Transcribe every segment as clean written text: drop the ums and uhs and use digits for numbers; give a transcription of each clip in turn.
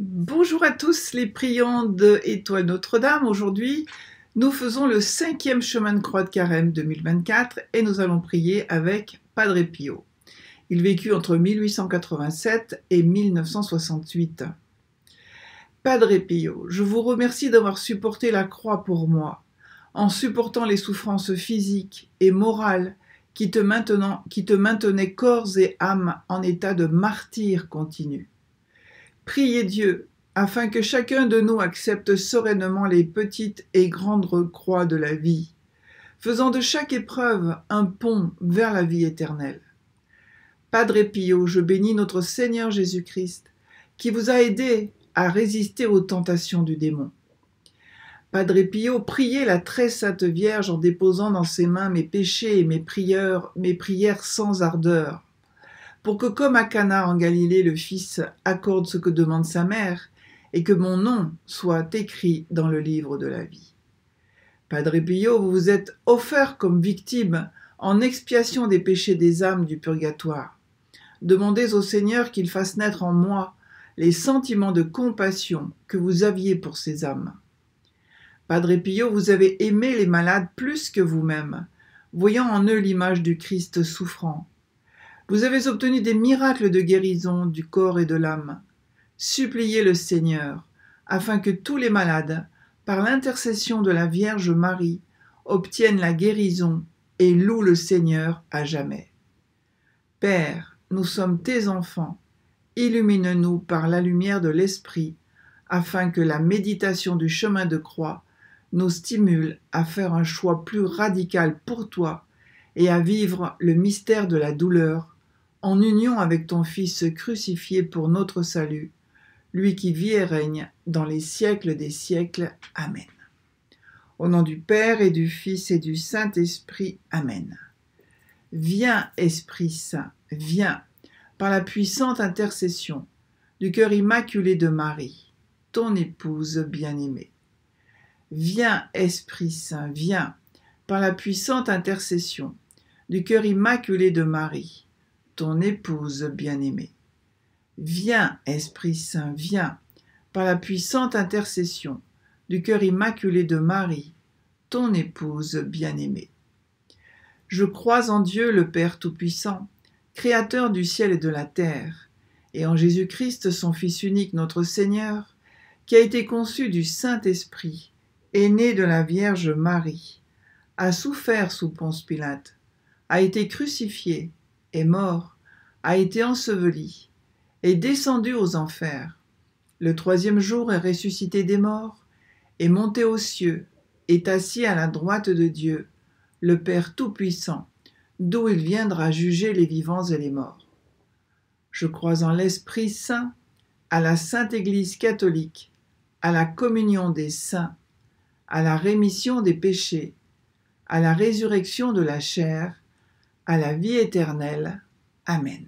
Bonjour à tous les priants de Étoile Notre-Dame. Aujourd'hui, nous faisons le 5e chemin de croix de Carême 2024 et nous allons prier avec Padre Pio. Il vécut entre 1887 et 1968. Padre Pio, je vous remercie d'avoir supporté la croix pour moi, en supportant les souffrances physiques et morales qui te maintenaient corps et âme en état de martyre continu. Priez Dieu, afin que chacun de nous accepte sereinement les petites et grandes croix de la vie, faisant de chaque épreuve un pont vers la vie éternelle. Padre Pio, je bénis notre Seigneur Jésus-Christ, qui vous a aidé à résister aux tentations du démon. Padre Pio, priez la très sainte Vierge en déposant dans ses mains mes péchés et mes prières sans ardeur, pour que, comme à Cana en Galilée, le Fils accorde ce que demande sa mère, et que mon nom soit écrit dans le livre de la vie. Padre Pio, vous vous êtes offert comme victime en expiation des péchés des âmes du purgatoire. Demandez au Seigneur qu'il fasse naître en moi les sentiments de compassion que vous aviez pour ces âmes. Padre Pio, vous avez aimé les malades plus que vous-même, voyant en eux l'image du Christ souffrant. Vous avez obtenu des miracles de guérison du corps et de l'âme. Suppliez le Seigneur, afin que tous les malades, par l'intercession de la Vierge Marie, obtiennent la guérison et louent le Seigneur à jamais. Père, nous sommes tes enfants, illumine-nous par la lumière de l'Esprit, afin que la méditation du chemin de croix nous stimule à faire un choix plus radical pour toi et à vivre le mystère de la douleur, en union avec ton Fils crucifié pour notre salut, lui qui vit et règne dans les siècles des siècles. Amen. Au nom du Père et du Fils et du Saint-Esprit. Amen. Viens, Esprit Saint, viens, par la puissante intercession du cœur immaculé de Marie, ton épouse bien-aimée. Viens, Esprit Saint, viens, par la puissante intercession du cœur immaculé de Marie, ton épouse bien-aimée. Viens, Esprit Saint, viens, par la puissante intercession du cœur immaculé de Marie, ton épouse bien-aimée. Je crois en Dieu le Père Tout-Puissant, Créateur du ciel et de la terre, et en Jésus-Christ, son Fils unique, notre Seigneur, qui a été conçu du Saint-Esprit, est né de la Vierge Marie, a souffert sous Ponce Pilate, a été crucifié, est mort, a été enseveli, est descendu aux enfers. Le 3e jour est ressuscité des morts, est monté aux cieux, est assis à la droite de Dieu, le Père Tout-Puissant, d'où il viendra juger les vivants et les morts. Je crois en l'Esprit Saint, à la Sainte Église catholique, à la communion des saints, à la rémission des péchés, à la résurrection de la chair, à la vie éternelle. Amen.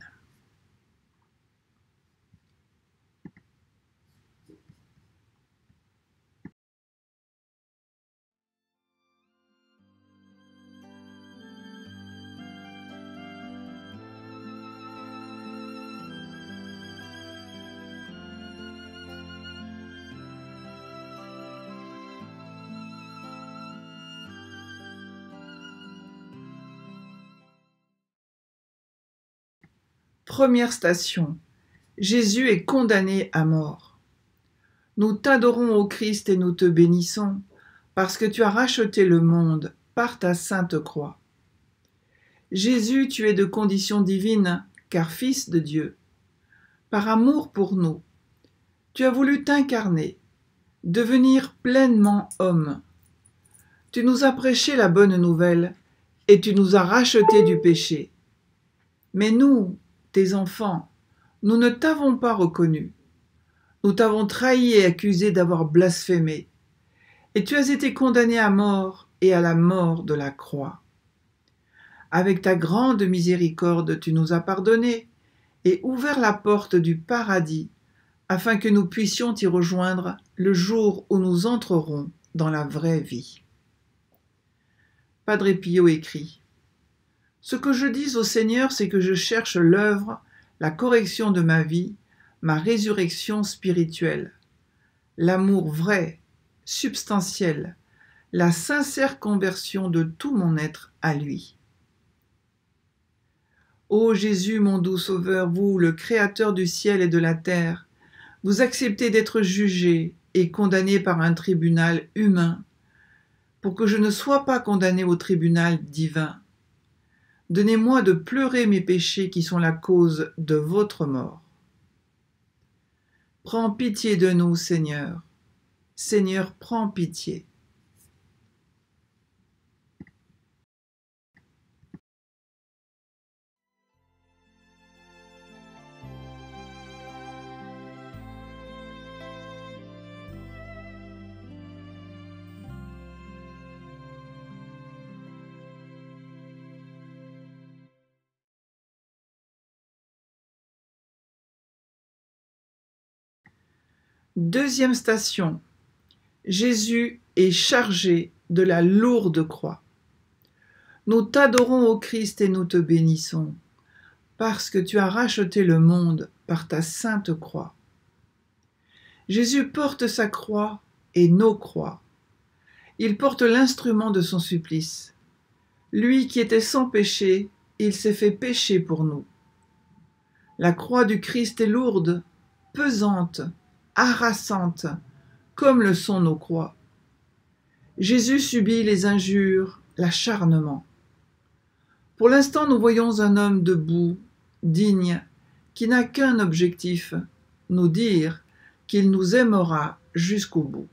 Première station. Jésus est condamné à mort. Nous t'adorons, ô Christ, et nous te bénissons, parce que tu as racheté le monde par ta sainte croix. Jésus, tu es de condition divine, car Fils de Dieu. Par amour pour nous, tu as voulu t'incarner, devenir pleinement homme. Tu nous as prêché la bonne nouvelle, et tu nous as rachetés du péché. Mais nous, tes enfants, nous ne t'avons pas reconnu. Nous t'avons trahi et accusé d'avoir blasphémé, et tu as été condamné à mort et à la mort de la croix. Avec ta grande miséricorde, tu nous as pardonné et ouvert la porte du paradis, afin que nous puissions t'y rejoindre le jour où nous entrerons dans la vraie vie. Padre Pio écrit : Ce que je dis au Seigneur, c'est que je cherche l'œuvre, la correction de ma vie, ma résurrection spirituelle, l'amour vrai, substantiel, la sincère conversion de tout mon être à lui. Ô Jésus, mon doux Sauveur, vous, le Créateur du ciel et de la terre, vous acceptez d'être jugé et condamné par un tribunal humain pour que je ne sois pas condamné au tribunal divin. Donnez-moi de pleurer mes péchés qui sont la cause de votre mort. Prends pitié de nous, Seigneur. Seigneur, prends pitié. Deuxième station. Jésus est chargé de la lourde croix. Nous t'adorons, ô Christ, et nous te bénissons, parce que tu as racheté le monde par ta sainte croix. Jésus porte sa croix et nos croix. Il porte l'instrument de son supplice. Lui qui était sans péché, il s'est fait péché pour nous. La croix du Christ est lourde, pesante, harassante, comme le sont nos croix. Jésus subit les injures, l'acharnement. Pour l'instant, nous voyons un homme debout, digne, qui n'a qu'un objectif, nous dire qu'il nous aimera jusqu'au bout.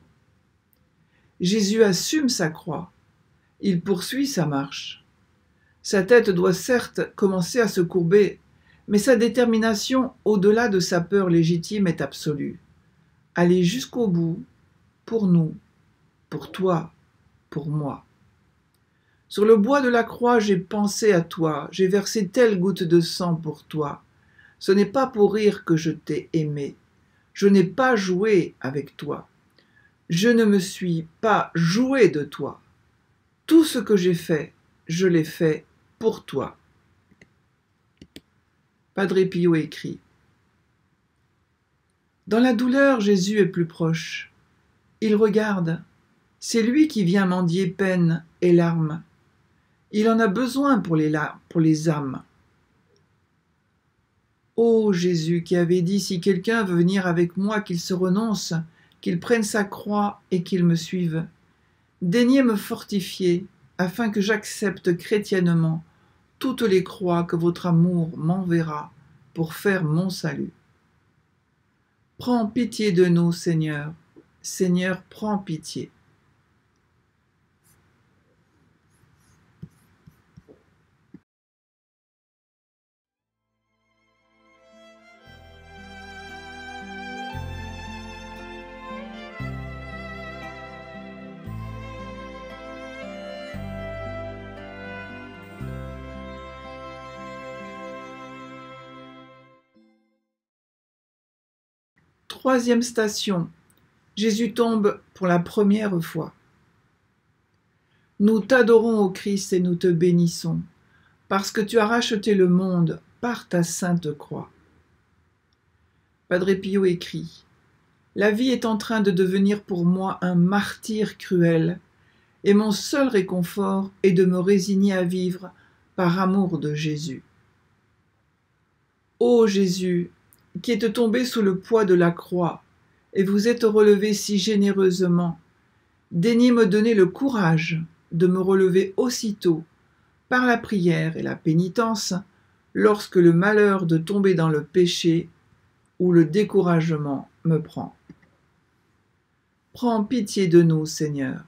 Jésus assume sa croix, il poursuit sa marche. Sa tête doit certes commencer à se courber, mais sa détermination, au-delà de sa peur légitime, est absolue. Aller jusqu'au bout, pour nous, pour toi, pour moi. Sur le bois de la croix, j'ai pensé à toi, j'ai versé telle goutte de sang pour toi. Ce n'est pas pour rire que je t'ai aimé. Je n'ai pas joué avec toi. Je ne me suis pas joué de toi. Tout ce que j'ai fait, je l'ai fait pour toi. Padre Pio écrit. Dans la douleur, Jésus est plus proche. Il regarde. C'est lui qui vient mendier peine et larmes. Il en a besoin pour les âmes. Ô Jésus qui avait dit, si quelqu'un veut venir avec moi, qu'il se renonce, qu'il prenne sa croix et qu'il me suive. Daignez me fortifier, afin que j'accepte chrétiennement toutes les croix que votre amour m'enverra pour faire mon salut. Prends pitié de nous, Seigneur. Seigneur, prends pitié. Troisième station. Jésus tombe pour la première fois. Nous t'adorons, ô Christ, et nous te bénissons, parce que tu as racheté le monde par ta sainte croix. Padre Pio écrit. La vie est en train de devenir pour moi un martyre cruel, et mon seul réconfort est de me résigner à vivre par amour de Jésus. Ô Jésus, qui êtes tombé sous le poids de la croix, et vous êtes relevé si généreusement, daignez me donner le courage de me relever aussitôt, par la prière et la pénitence, lorsque le malheur de tomber dans le péché ou le découragement me prend. Prends pitié de nous, Seigneur.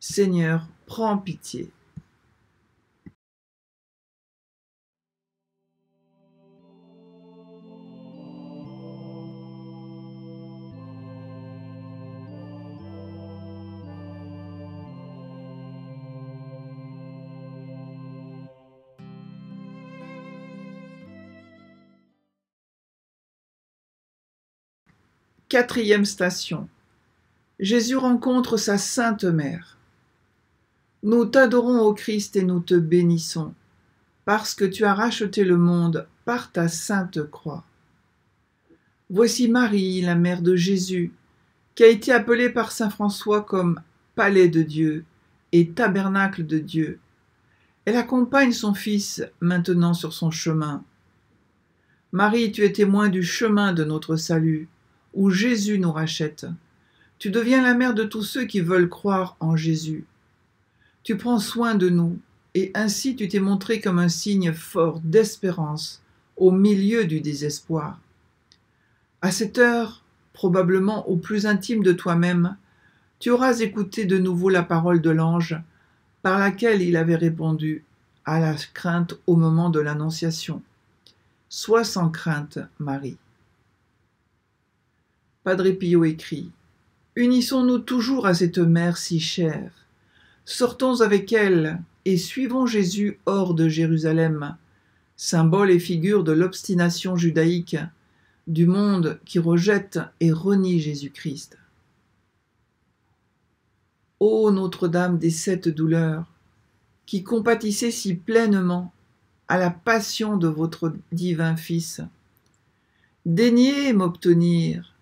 Seigneur, prends pitié. Quatrième station. Jésus rencontre sa Sainte Mère. Nous t'adorons, ô Christ, et nous te bénissons, parce que tu as racheté le monde par ta sainte croix. Voici Marie, la mère de Jésus, qui a été appelée par saint François comme palais de Dieu et tabernacle de Dieu. Elle accompagne son Fils maintenant sur son chemin. Marie, tu es témoin du chemin de notre salut, où Jésus nous rachète. Tu deviens la mère de tous ceux qui veulent croire en Jésus. Tu prends soin de nous, et ainsi tu t'es montré comme un signe fort d'espérance au milieu du désespoir. À cette heure, probablement au plus intime de toi-même, tu auras écouté de nouveau la parole de l'ange par laquelle il avait répondu à la crainte au moment de l'Annonciation. Sois sans crainte, Marie. Padre Pio écrit : unissons-nous toujours à cette mère si chère. Sortons avec elle et suivons Jésus hors de Jérusalem, symbole et figure de l'obstination judaïque, du monde qui rejette et renie Jésus-Christ. Ô Notre-Dame des 7 douleurs, qui compatissez si pleinement à la passion de votre divin Fils, daignez m'obtenir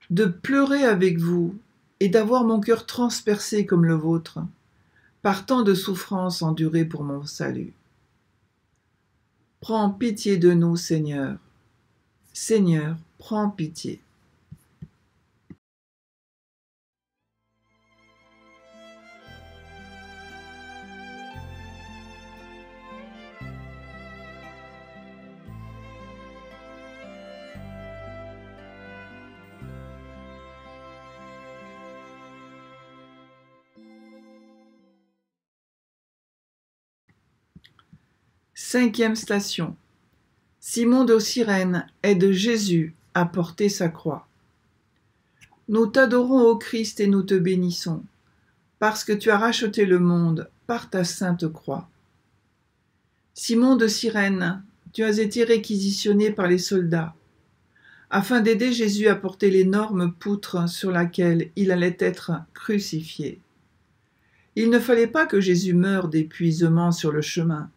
de pleurer avec vous et d'avoir mon cœur transpercé comme le vôtre, par tant de souffrances endurées pour mon salut. Prends pitié de nous, Seigneur. Seigneur, prends pitié. Cinquième station. Simon de Cyrène aide Jésus à porter sa croix. Nous t'adorons, ô Christ, et nous te bénissons, parce que tu as racheté le monde par ta sainte croix. Simon de Cyrène, tu as été réquisitionné par les soldats, afin d'aider Jésus à porter l'énorme poutre sur laquelle il allait être crucifié. Il ne fallait pas que Jésus meure d'épuisement sur le chemin.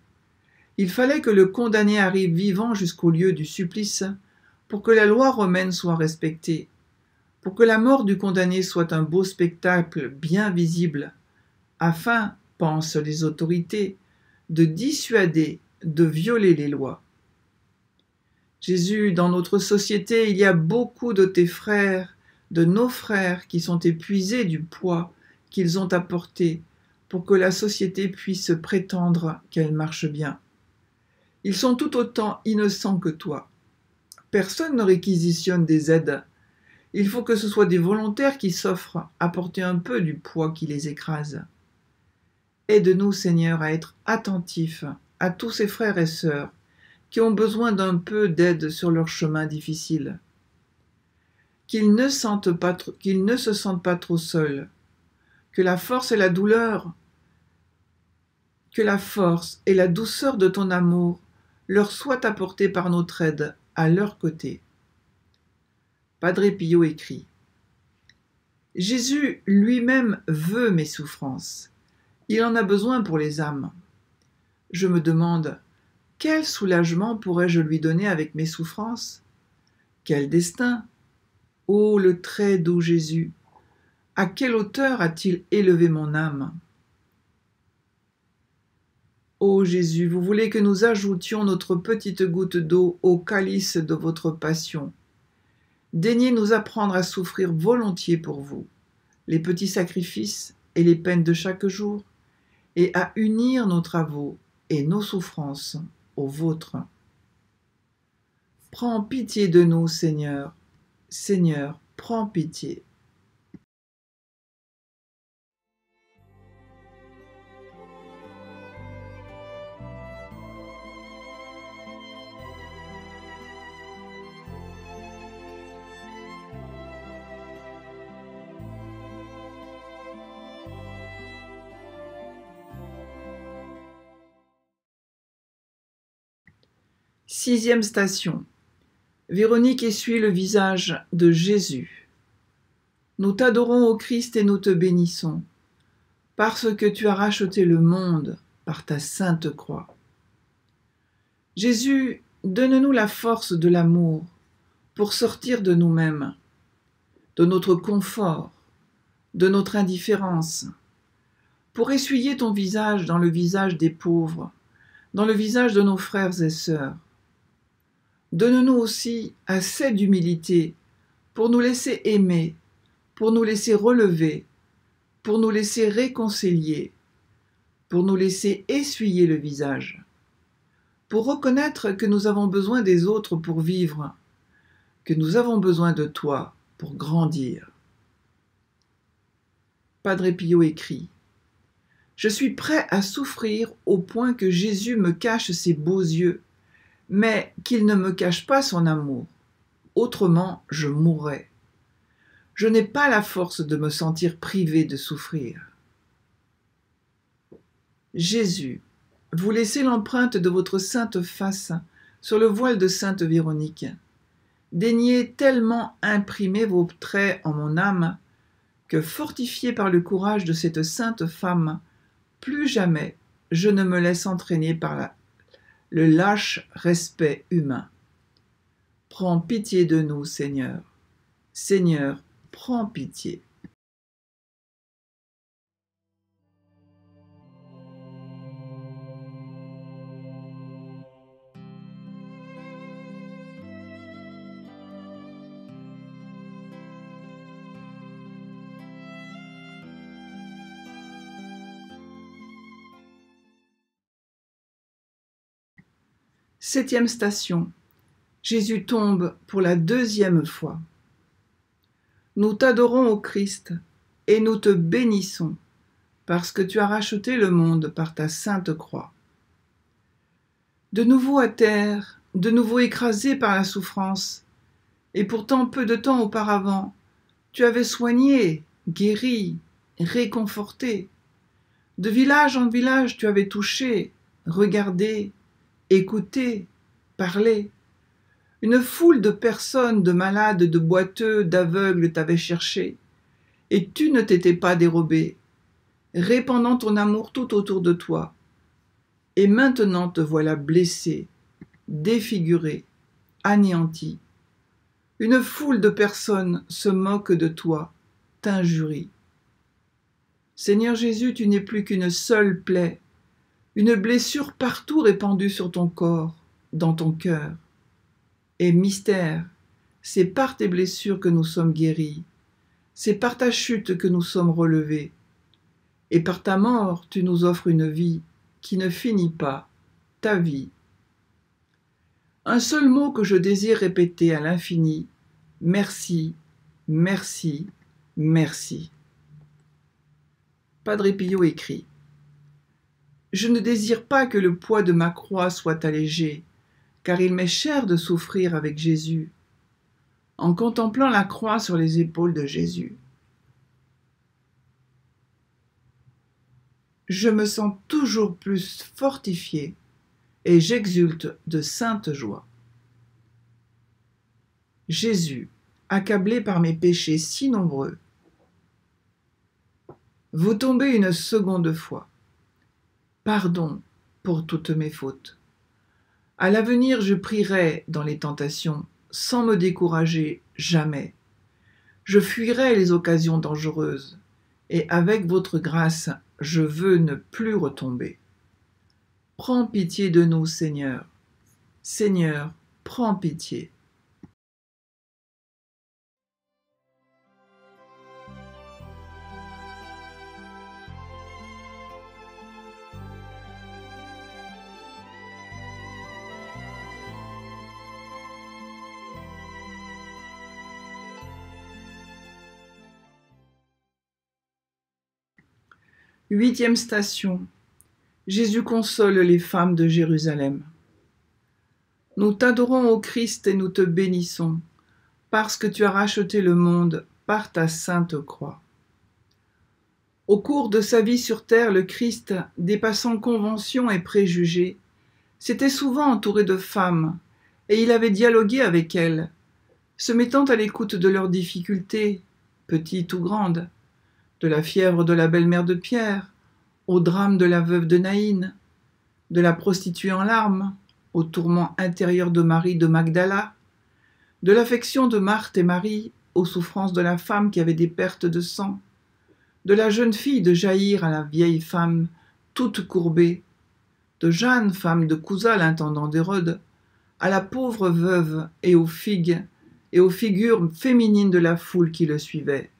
Il fallait que le condamné arrive vivant jusqu'au lieu du supplice pour que la loi romaine soit respectée, pour que la mort du condamné soit un beau spectacle bien visible, afin, pensent les autorités, de dissuader, de violer les lois. Jésus, dans notre société, il y a beaucoup de tes frères, de nos frères qui sont épuisés du poids qu'ils ont apporté pour que la société puisse prétendre qu'elle marche bien. Ils sont tout autant innocents que toi. Personne ne réquisitionne des aides. Il faut que ce soit des volontaires qui s'offrent à porter un peu du poids qui les écrase. Aide-nous, Seigneur, à être attentifs à tous ces frères et sœurs qui ont besoin d'un peu d'aide sur leur chemin difficile. Qu'ils ne se sentent pas trop seuls, que la force et la douceur de ton amour leur soient apportées par notre aide à leur côté. Padre Pio écrit : Jésus lui-même veut mes souffrances. Il en a besoin pour les âmes. Je me demande, quel soulagement pourrais-je lui donner avec mes souffrances ? Quel destin ? Ô le très doux Jésus, à quelle hauteur a-t-il élevé mon âme ? Ô Jésus, vous voulez que nous ajoutions notre petite goutte d'eau au calice de votre passion. Daignez nous apprendre à souffrir volontiers pour vous, les petits sacrifices et les peines de chaque jour, et à unir nos travaux et nos souffrances aux vôtres. Prends pitié de nous, Seigneur. Seigneur, prends pitié. Sixième station. Véronique essuie le visage de Jésus. Nous t'adorons, ô Christ, et nous te bénissons, parce que tu as racheté le monde par ta sainte croix. Jésus donne-nous la force de l'amour pour sortir de nous-mêmes, de notre confort, de notre indifférence, pour essuyer ton visage dans le visage des pauvres, dans le visage de nos frères et sœurs. Donne-nous aussi assez d'humilité pour nous laisser aimer, pour nous laisser relever, pour nous laisser réconcilier, pour nous laisser essuyer le visage, pour reconnaître que nous avons besoin des autres pour vivre, que nous avons besoin de toi pour grandir. Padre Pio écrit : je suis prêt à souffrir au point que Jésus me cache ses beaux yeux, mais qu'il ne me cache pas son amour. Autrement, je mourrais. Je n'ai pas la force de me sentir privé de souffrir. Jésus, vous laissez l'empreinte de votre sainte face sur le voile de sainte Véronique. Daignez tellement imprimer vos traits en mon âme que, fortifié par le courage de cette sainte femme, plus jamais je ne me laisse entraîner par le lâche respect humain. Prends pitié de nous, Seigneur. Seigneur, prends pitié. Septième station. Jésus tombe pour la deuxième fois. Nous t'adorons, ô Christ, et nous te bénissons, parce que tu as racheté le monde par ta sainte croix. De nouveau à terre, de nouveau écrasé par la souffrance, et pourtant peu de temps auparavant, tu avais soigné, guéri, réconforté. De village en village, tu avais touché, regardé, écouté, parlé. Une foule de personnes, de malades, de boiteux, d'aveugles t'avaient cherché, et tu ne t'étais pas dérobé, répandant ton amour tout autour de toi. Et maintenant te voilà blessé, défiguré, anéanti. Une foule de personnes se moque de toi, t'injurie. Seigneur Jésus, tu n'es plus qu'une seule plaie, une blessure partout répandue sur ton corps, dans ton cœur. Et mystère, c'est par tes blessures que nous sommes guéris, c'est par ta chute que nous sommes relevés, et par ta mort tu nous offres une vie qui ne finit pas, ta vie. Un seul mot que je désire répéter à l'infini: merci, merci, merci. Padre Pio écrit : je ne désire pas que le poids de ma croix soit allégé, car il m'est cher de souffrir avec Jésus, en contemplant la croix sur les épaules de Jésus. Je me sens toujours plus fortifié et j'exulte de sainte joie. Jésus, accablé par mes péchés si nombreux, vous tombez une seconde fois. Pardon pour toutes mes fautes. À l'avenir, je prierai dans les tentations, sans me décourager jamais. Je fuirai les occasions dangereuses, et avec votre grâce, je veux ne plus retomber. Prends pitié de nous, Seigneur. Seigneur, prends pitié. Huitième station. Jésus console les femmes de Jérusalem. Nous t'adorons, ô Christ, et nous te bénissons, parce que tu as racheté le monde par ta sainte croix. Au cours de sa vie sur terre, le Christ, dépassant conventions et préjugés, s'était souvent entouré de femmes, et il avait dialogué avec elles, se mettant à l'écoute de leurs difficultés, petites ou grandes, de la fièvre de la belle-mère de Pierre, au drame de la veuve de Naïn, de la prostituée en larmes, aux tourments intérieurs de Marie de Magdala, de l'affection de Marthe et Marie aux souffrances de la femme qui avait des pertes de sang, de la jeune fille de Jaïr à la vieille femme toute courbée, de Jeanne, femme de Cousa, l'intendant d'Hérode, à la pauvre veuve et aux figues et aux figures féminines de la foule qui le suivait.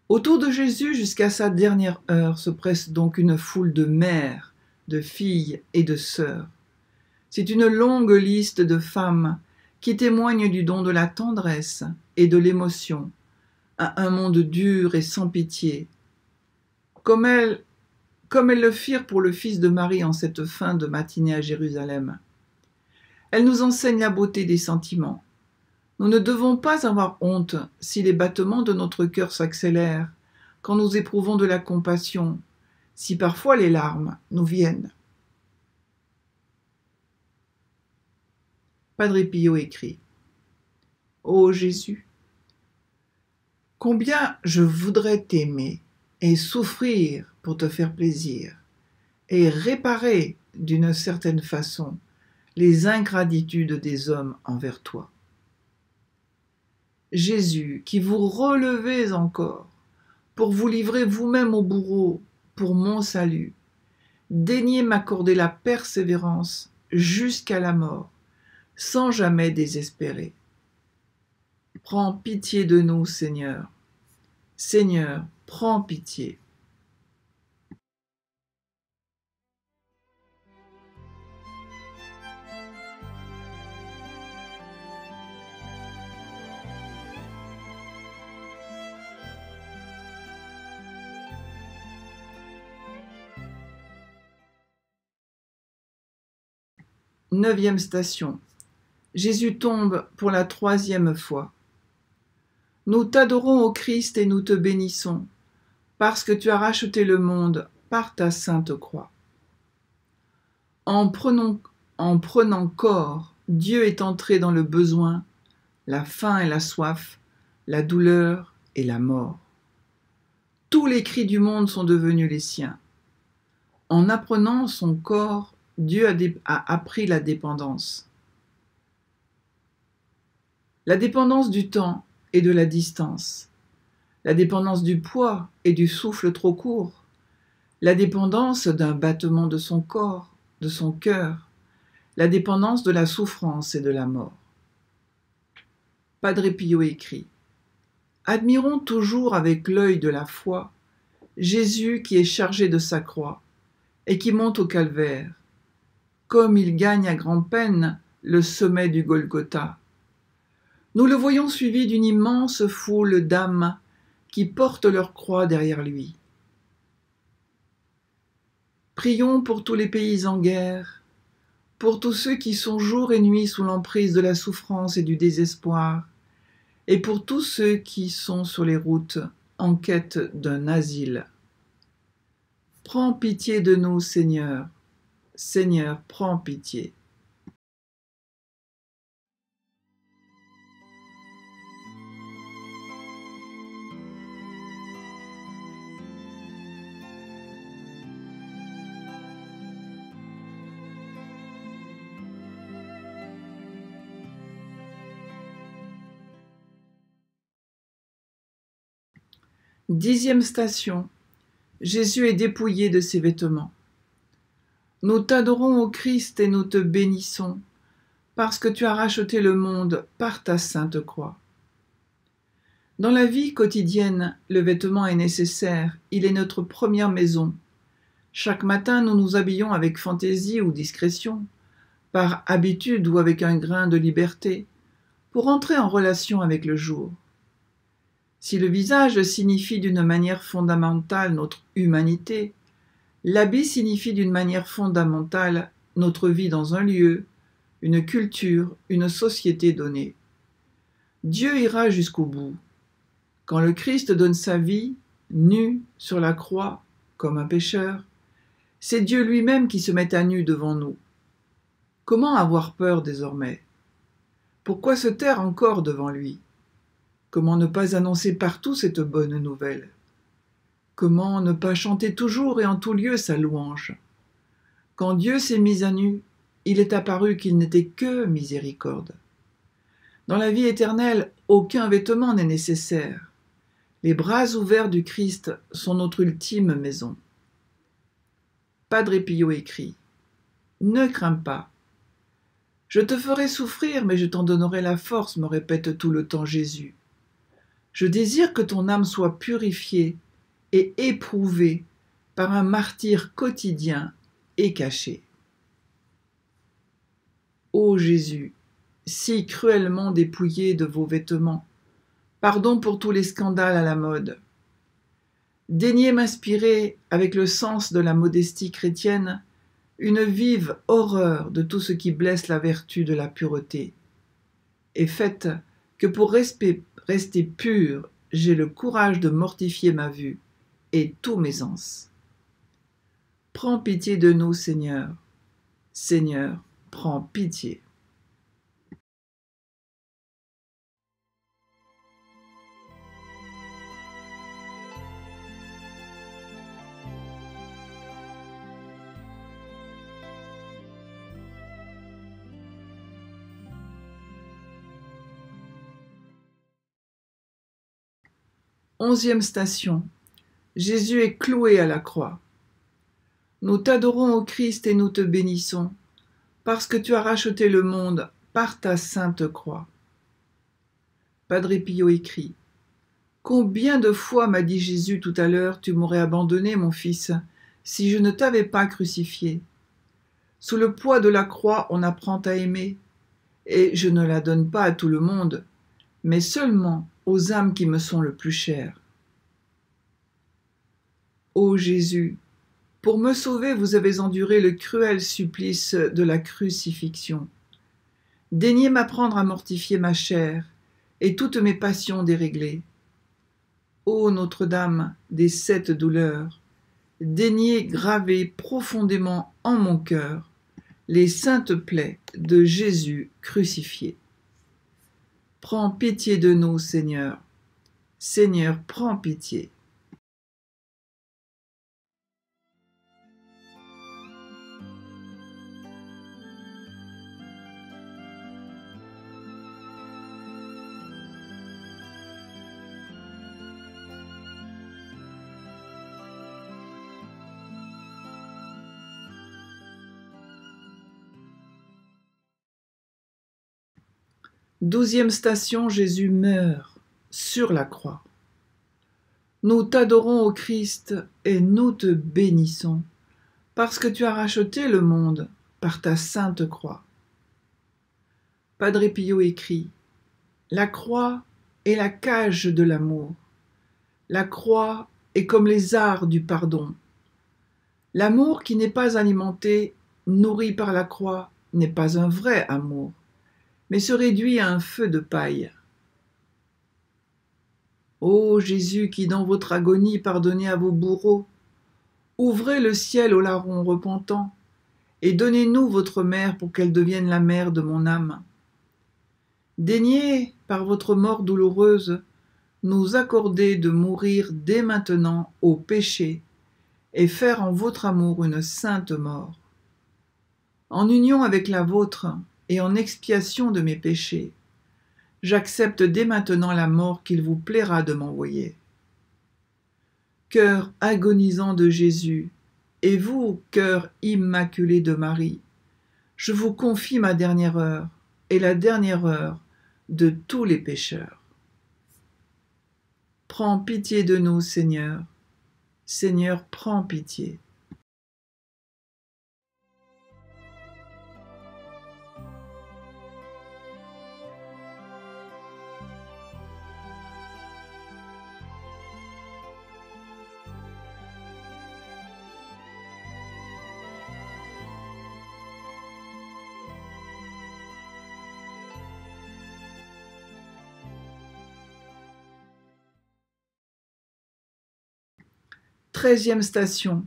Autour de Jésus, jusqu'à sa dernière heure, se presse donc une foule de mères, de filles et de sœurs. C'est une longue liste de femmes qui témoignent du don de la tendresse et de l'émotion à un monde dur et sans pitié, comme elles le firent pour le fils de Marie en cette fin de matinée à Jérusalem. Elles nous enseignent la beauté des sentiments. Nous ne devons pas avoir honte si les battements de notre cœur s'accélèrent, quand nous éprouvons de la compassion, si parfois les larmes nous viennent. Padre Pio écrit : Ô Jésus, combien je voudrais t'aimer et souffrir pour te faire plaisir, et réparer d'une certaine façon les ingratitudes des hommes envers toi. Jésus, qui vous relevez encore pour vous livrer vous-même au bourreau pour mon salut, daignez m'accorder la persévérance jusqu'à la mort, sans jamais désespérer. Prends pitié de nous, Seigneur. Seigneur, prends pitié. Neuvième station. Jésus tombe pour la 3e fois. Nous t'adorons, ô Christ, et nous te bénissons, parce que tu as racheté le monde par ta sainte croix. En prenant corps, Dieu est entré dans le besoin, la faim et la soif, la douleur et la mort. Tous les cris du monde sont devenus les siens. En apprenant son corps, Dieu a appris la dépendance. La dépendance du temps et de la distance. La dépendance du poids et du souffle trop court. La dépendance d'un battement de son corps, de son cœur. La dépendance de la souffrance et de la mort. Padre Pio écrit : Admirons toujours avec l'œil de la foi Jésus qui est chargé de sa croix et qui monte au calvaire, comme il gagne à grand-peine le sommet du Golgotha. Nous le voyons suivi d'une immense foule d'âmes qui portent leur croix derrière lui. Prions pour tous les pays en guerre, pour tous ceux qui sont jour et nuit sous l'emprise de la souffrance et du désespoir, et pour tous ceux qui sont sur les routes en quête d'un asile. Prends pitié de nous, Seigneur. Seigneur, prends pitié. Dixième station. Jésus est dépouillé de ses vêtements. Nous t'adorons, ô Christ, et nous te bénissons, parce que tu as racheté le monde par ta sainte croix. Dans la vie quotidienne, le vêtement est nécessaire, il est notre première maison. Chaque matin, nous nous habillons avec fantaisie ou discrétion, par habitude ou avec un grain de liberté, pour entrer en relation avec le jour. Si le visage signifie d'une manière fondamentale notre humanité, l'habit signifie d'une manière fondamentale notre vie dans un lieu, une culture, une société donnée. Dieu ira jusqu'au bout. Quand le Christ donne sa vie, nu sur la croix, comme un pécheur, c'est Dieu lui-même qui se met à nu devant nous. Comment avoir peur désormais? Pourquoi se taire encore devant lui? Comment ne pas annoncer partout cette bonne nouvelle? Comment ne pas chanter toujours et en tout lieu sa louange? Quand Dieu s'est mis à nu, il est apparu qu'il n'était que miséricorde. Dans la vie éternelle, aucun vêtement n'est nécessaire. Les bras ouverts du Christ sont notre ultime maison. Padre Pio écrit « Ne crains pas. Je te ferai souffrir, mais je t'en donnerai la force, me répète tout le temps Jésus. Je désire que ton âme soit purifiée et éprouvée par un martyre quotidien et caché. Ô Jésus, si cruellement dépouillé de vos vêtements, pardon pour tous les scandales à la mode. Daignez m'inspirer, avec le sens de la modestie chrétienne, une vive horreur de tout ce qui blesse la vertu de la pureté. Et faites que pour rester pur, j'ai le courage de mortifier ma vue et tous mes anses. Prends pitié de nous, Seigneur. Seigneur, prends pitié. Onzième station. Jésus est cloué à la croix. Nous t'adorons, ô Christ, et nous te bénissons, parce que tu as racheté le monde par ta sainte croix. Padre Pio écrit « Combien de fois m'a dit Jésus tout à l'heure, tu m'aurais abandonné, mon fils, si je ne t'avais pas crucifié. Sous le poids de la croix, on apprend à aimer, et je ne la donne pas à tout le monde, mais seulement aux âmes qui me sont le plus chères. Ô Jésus, pour me sauver, vous avez enduré le cruel supplice de la crucifixion. Daignez m'apprendre à mortifier ma chair et toutes mes passions déréglées. Ô Notre-Dame des 7 douleurs, daignez graver profondément en mon cœur les saintes plaies de Jésus crucifié. Prends pitié de nous, Seigneur. Seigneur, prends pitié. Douzième station, Jésus meurt sur la croix. Nous t'adorons, ô Christ, et nous te bénissons, parce que tu as racheté le monde par ta sainte croix. Padre Pio écrit « La croix est la cage de l'amour. La croix est comme les arts du pardon. L'amour qui n'est pas alimenté, nourri par la croix, n'est pas un vrai amour, mais se réduit à un feu de paille. Ô Jésus qui, dans votre agonie, pardonnez à vos bourreaux, ouvrez le ciel aux larrons repentants, et donnez-nous votre mère pour qu'elle devienne la mère de mon âme. Daignez, par votre mort douloureuse, nous accorder de mourir dès maintenant au péché, et faire en votre amour une sainte mort. En union avec la vôtre, et en expiation de mes péchés, j'accepte dès maintenant la mort qu'il vous plaira de m'envoyer. Cœur agonisant de Jésus, et vous, cœur immaculé de Marie, je vous confie ma dernière heure et la dernière heure de tous les pécheurs. Prends pitié de nous, Seigneur. Seigneur, prends pitié. Treizième station.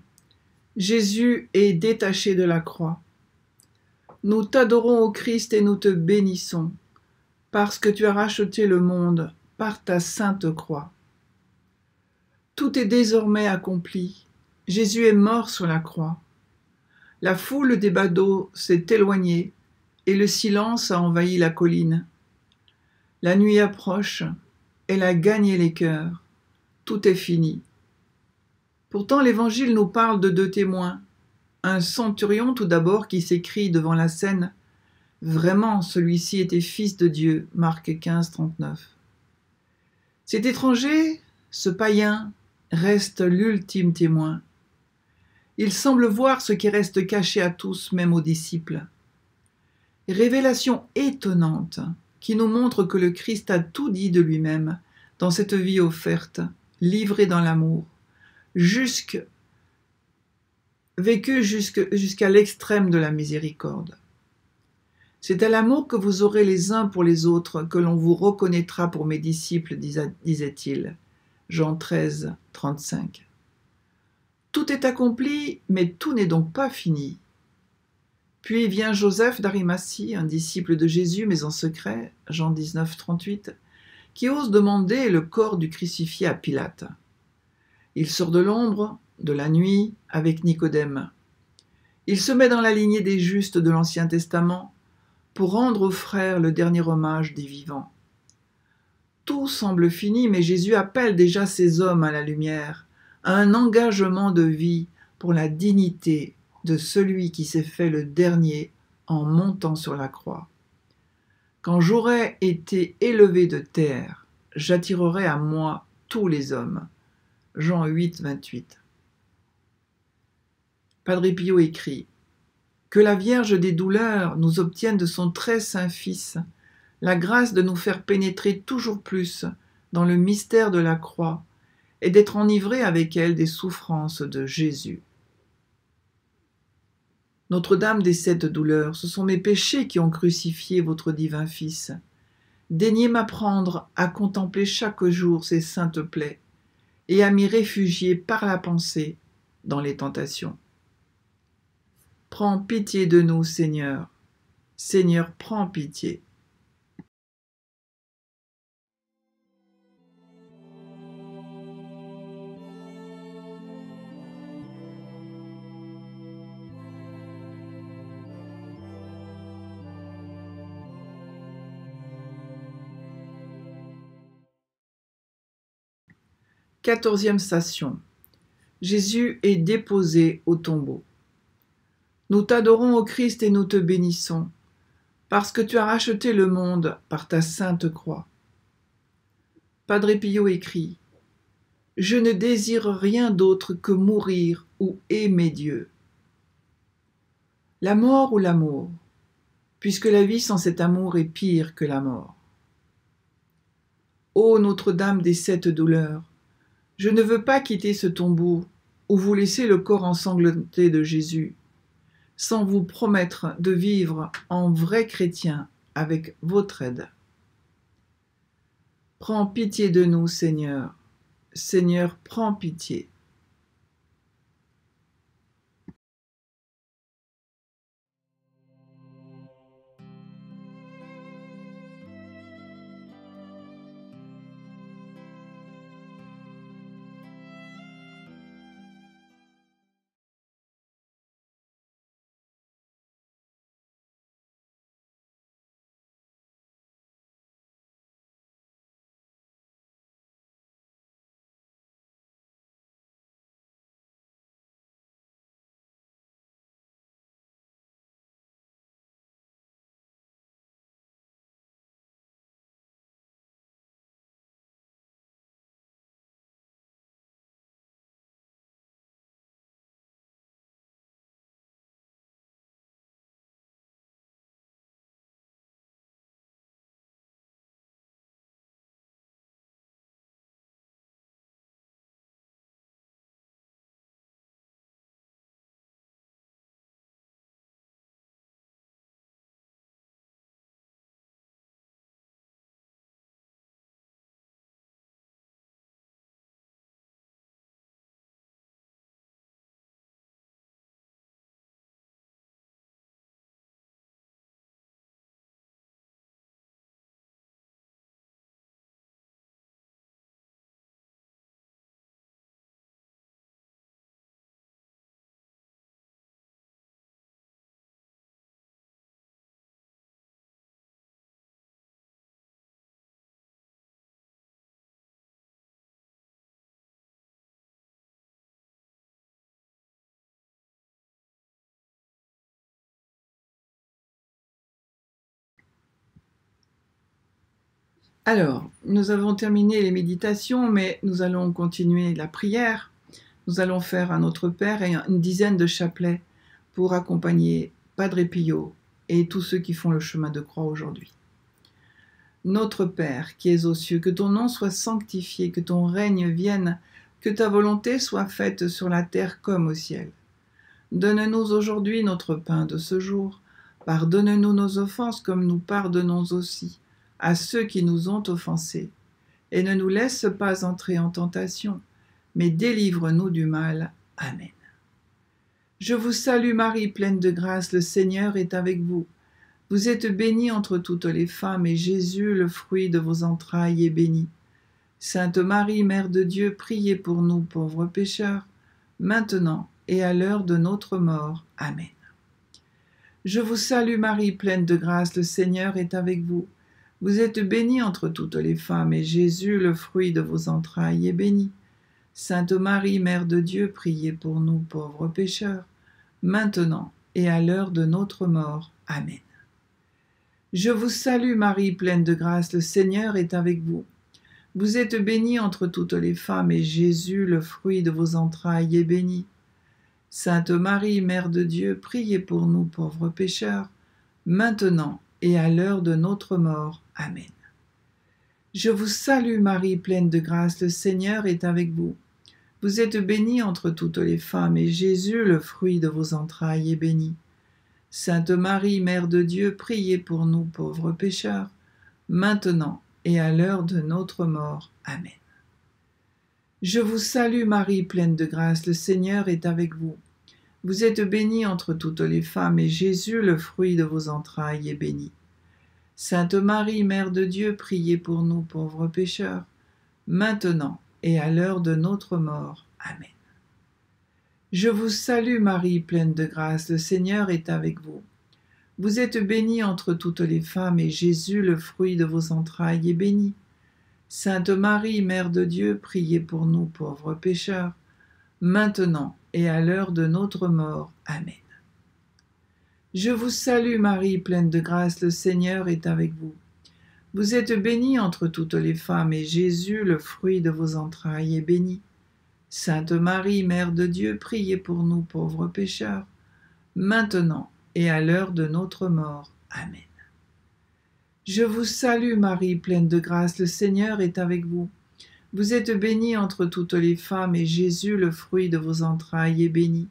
Jésus est détaché de la croix. Nous t'adorons, ô Christ, et nous te bénissons, parce que tu as racheté le monde par ta sainte croix. Tout est désormais accompli. Jésus est mort sur la croix. La foule des badauds s'est éloignée et le silence a envahi la colline. La nuit approche, elle a gagné les cœurs. Tout est fini. Pourtant l'Évangile nous parle de deux témoins. Un centurion tout d'abord qui s'écrie devant la scène « Vraiment, celui-ci était fils de Dieu » Marc 15, 39. Cet étranger, ce païen, reste l'ultime témoin. Il semble voir ce qui reste caché à tous, même aux disciples. Révélation étonnante qui nous montre que le Christ a tout dit de lui-même dans cette vie offerte, livrée dans l'amour, vécue jusqu'à l'extrême de la miséricorde. C'est à l'amour que vous aurez les uns pour les autres que l'on vous reconnaîtra pour mes disciples, disait-il. Jean 13, 35. Tout est accompli, mais tout n'est donc pas fini. Puis vient Joseph d'Arimathie, un disciple de Jésus, mais en secret, Jean 19, 38, qui ose demander le corps du crucifié à Pilate. Il sort de l'ombre, de la nuit, avec Nicodème. Il se met dans la lignée des justes de l'Ancien Testament pour rendre aux frères le dernier hommage des vivants. Tout semble fini, mais Jésus appelle déjà ces hommes à la lumière, à un engagement de vie pour la dignité de celui qui s'est fait le dernier en montant sur la croix. Quand j'aurai été élevé de terre, j'attirerai à moi tous les hommes. Jean 8, 28. Padre Pio écrit « Que la Vierge des douleurs nous obtienne de son très saint Fils la grâce de nous faire pénétrer toujours plus dans le mystère de la croix et d'être enivrés avec elle des souffrances de Jésus. » Notre-Dame des 7 douleurs, ce sont mes péchés qui ont crucifié votre divin Fils. Daignez m'apprendre à contempler chaque jour ces saintes plaies et à m'y réfugier par la pensée dans les tentations. Prends pitié de nous, Seigneur. Seigneur, prends pitié. Quatorzième station. Jésus est déposé au tombeau. Nous t'adorons, ô Christ, et nous te bénissons, parce que tu as racheté le monde par ta sainte croix. Padre Pio écrit « Je ne désire rien d'autre que mourir ou aimer Dieu. » La mort ou l'amour, puisque la vie sans cet amour est pire que la mort. Ô Notre-Dame des 7 douleurs, je ne veux pas quitter ce tombeau où vous laissez le corps ensanglanté de Jésus, sans vous promettre de vivre en vrai chrétien avec votre aide. Prends pitié de nous, Seigneur. Seigneur, prends pitié. Alors, nous avons terminé les méditations, mais nous allons continuer la prière. Nous allons faire un Notre Père et une dizaine de chapelets pour accompagner Padre Pio et tous ceux qui font le chemin de croix aujourd'hui. Notre Père qui es aux cieux, que ton nom soit sanctifié, que ton règne vienne, que ta volonté soit faite sur la terre comme au ciel. Donne-nous aujourd'hui notre pain de ce jour. Pardonne-nous nos offenses comme nous pardonnons aussi à ceux qui nous ont offensés. Et ne nous laisse pas entrer en tentation, mais délivre-nous du mal. Amen. Je vous salue Marie, pleine de grâce, le Seigneur est avec vous. Vous êtes bénie entre toutes les femmes, et Jésus, le fruit de vos entrailles, est béni. Sainte Marie, Mère de Dieu, priez pour nous pauvres pécheurs, maintenant et à l'heure de notre mort. Amen. Je vous salue Marie, pleine de grâce, le Seigneur est avec vous. Vous êtes bénie entre toutes les femmes, et Jésus, le fruit de vos entrailles, est béni. Sainte Marie, Mère de Dieu, priez pour nous pauvres pécheurs, maintenant et à l'heure de notre mort. Amen. Je vous salue Marie, pleine de grâce, le Seigneur est avec vous. Vous êtes bénie entre toutes les femmes, et Jésus, le fruit de vos entrailles, est béni. Sainte Marie, Mère de Dieu, priez pour nous pauvres pécheurs, maintenant et à l'heure de notre mort. Amen. Je vous salue Marie, pleine de grâce, le Seigneur est avec vous. Vous êtes bénie entre toutes les femmes, et Jésus, le fruit de vos entrailles, est béni. Sainte Marie, Mère de Dieu, priez pour nous pauvres pécheurs, maintenant et à l'heure de notre mort. Amen. Je vous salue Marie, pleine de grâce, le Seigneur est avec vous. Vous êtes bénie entre toutes les femmes, et Jésus, le fruit de vos entrailles, est béni. Sainte Marie, Mère de Dieu, priez pour nous pauvres pécheurs, maintenant et à l'heure de notre mort. Amen. Je vous salue Marie, pleine de grâce, le Seigneur est avec vous. Vous êtes bénie entre toutes les femmes, et Jésus, le fruit de vos entrailles, est béni. Sainte Marie, Mère de Dieu, priez pour nous pauvres pécheurs, maintenant et à l'heure de notre mort. Amen. Je vous salue Marie, pleine de grâce, le Seigneur est avec vous. Vous êtes bénie entre toutes les femmes, et Jésus, le fruit de vos entrailles, est béni. Sainte Marie, Mère de Dieu, priez pour nous pauvres pécheurs, maintenant et à l'heure de notre mort. Amen. Je vous salue Marie, pleine de grâce, le Seigneur est avec vous. Vous êtes bénie entre toutes les femmes, et Jésus, le fruit de vos entrailles, est béni.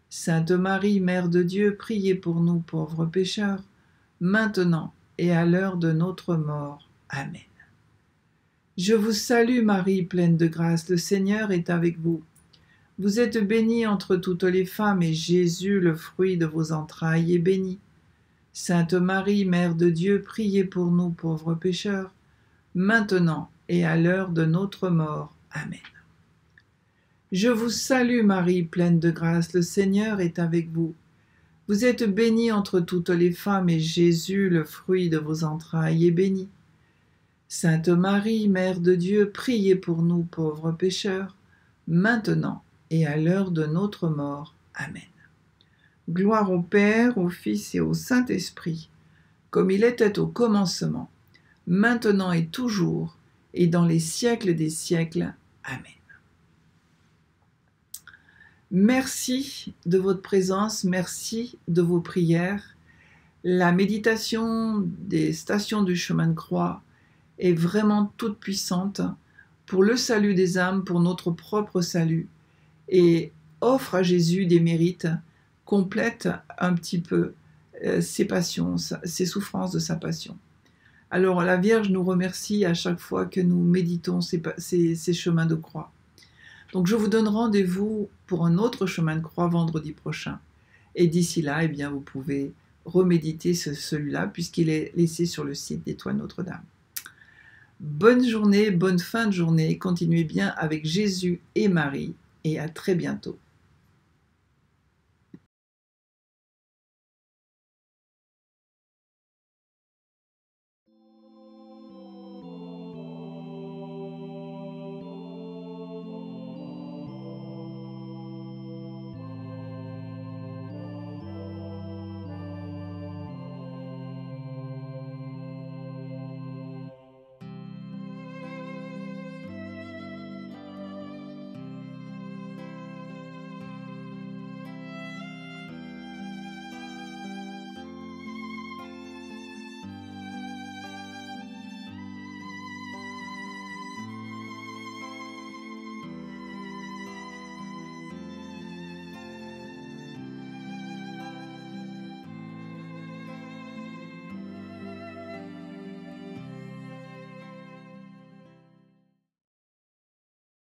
Sainte Marie, Mère de Dieu, priez pour nous pauvres pécheurs, maintenant et à l'heure de notre mort. Amen. Je vous salue Marie, pleine de grâce, le Seigneur est avec vous. Vous êtes bénie entre toutes les femmes, et Jésus, le fruit de vos entrailles, est béni. Sainte Marie, Mère de Dieu, priez pour nous pauvres pécheurs, maintenant et à l'heure de notre mort. Amen. Je vous salue Marie, pleine de grâce, le Seigneur est avec vous. Vous êtes bénie entre toutes les femmes, et Jésus, le fruit de vos entrailles, est béni. Sainte Marie, Mère de Dieu, priez pour nous pauvres pécheurs, maintenant et à l'heure de notre mort. Amen. Gloire au Père, au Fils et au Saint-Esprit, comme il était au commencement, maintenant et toujours, et dans les siècles des siècles. Amen. Merci de votre présence, merci de vos prières. La méditation des stations du chemin de croix est vraiment toute puissante pour le salut des âmes, pour notre propre salut, et offre à Jésus des mérites, complète un petit peu ses passions, ses souffrances de sa passion. Alors la Vierge nous remercie à chaque fois que nous méditons ces chemins de croix. Donc je vous donne rendez-vous pour un autre chemin de croix vendredi prochain. Et d'ici là, eh bien, vous pouvez reméditer celui-là puisqu'il est laissé sur le site d'Étoile Notre-Dame. Bonne journée, bonne fin de journée. Continuez bien avec Jésus et Marie et à très bientôt.